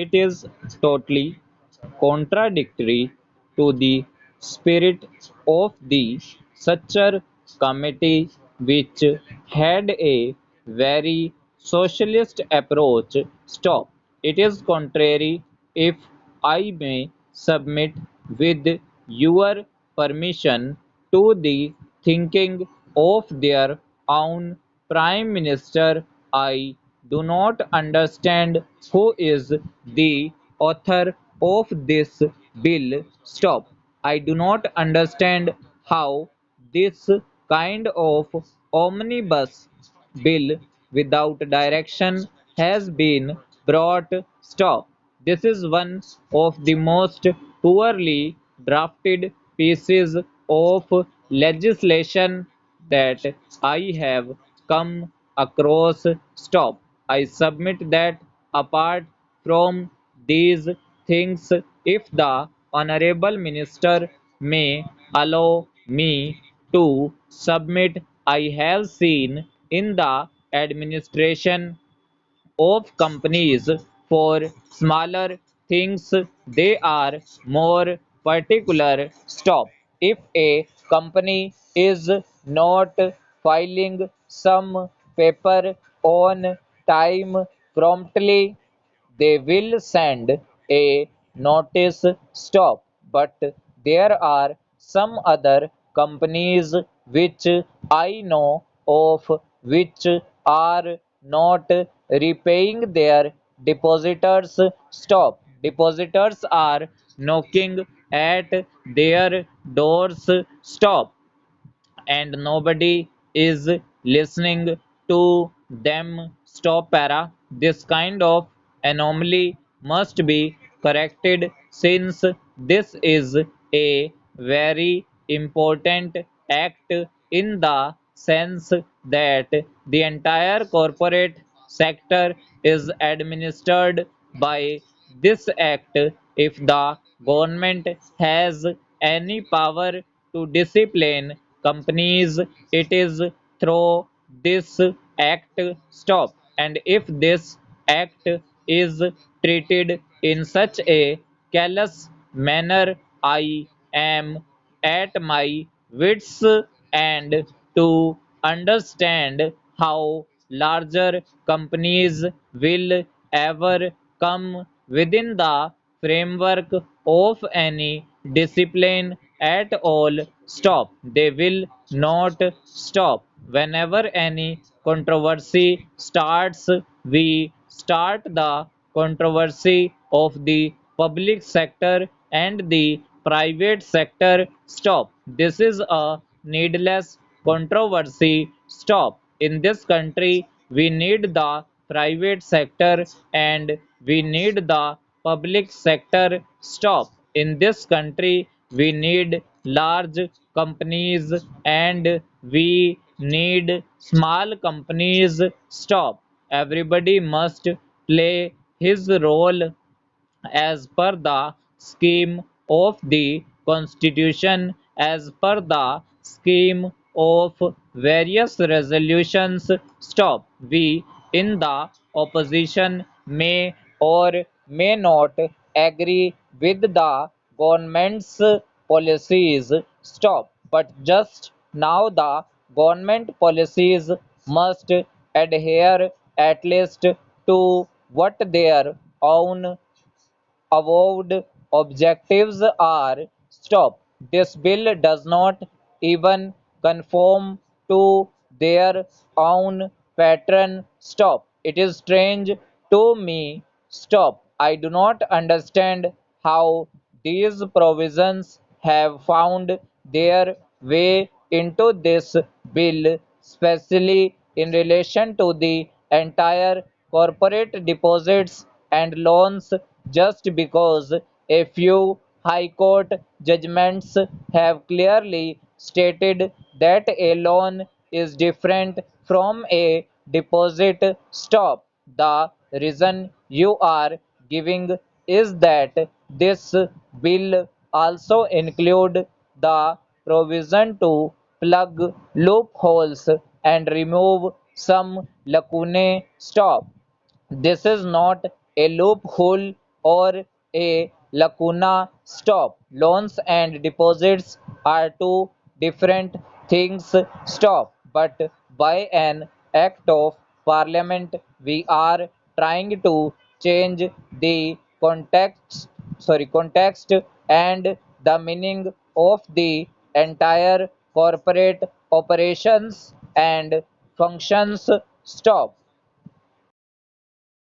It is totally contradictory to the spirit of the Sachar Committee, which had a very socialist approach. Stop. It is contrary, if I may submit with your permission, to the thinking of their own Prime Minister. I do not understand who is the author of this bill. Stop. I do not understand how this kind of omnibus bill without direction has been brought. Stop. This is one of the most poorly drafted pieces of legislation that I have come across. Stop. I submit that apart from these things, if the Honourable Minister may allow me to submit, I have seen in the administration of companies for smaller things they are more particular. Stop. If a company is not filing some paper on time promptly, they will send a notice. Stop. But there are some other companies which I know of which are not repaying their depositors. Stop. Depositors are knocking at their doors. Stop. And nobody is listening to them. Stop. Para. This kind of anomaly must be corrected, since this is a very important act in the sense that the entire corporate sector is administered by this act. If the government has any power to discipline companies, it is through this act. Stop. And if this act is treated in such a callous manner, I am at my wits' end to understand how larger companies will ever come within the framework of any discipline at all. Stop. They will not stop. Whenever any controversy starts, we start the controversy of the public sector and the private sector. Stop. This is a needless controversy. Stop. In this country, we need the private sector and we need the public sector. Stop. In this country, we need large companies and we need small companies. Stop. Everybody must play his role as per the scheme of the constitution, as per the scheme of various resolutions. Stop. We in the opposition may or may not agree with the government's policies. Stop. But just now the government policies must adhere at least to what their own avowed objectives are. Stop. This bill does not even conform to their own pattern. Stop. It is strange to me. Stop. I do not understand how these provisions have found their way into this bill, especially in relation to the entire corporate deposits and loans, just because a few High Court judgments have clearly stated that a loan is different from a deposit. Stop. The reason you are giving is that this bill also include the provision to plug loopholes and remove some lacunae. Stop. This is not a loophole. or a lacuna stop. Loans and deposits are two different things. Stop, but by an act of parliament, we are trying to change the context and the meaning of the entire corporate operations and functions. Stop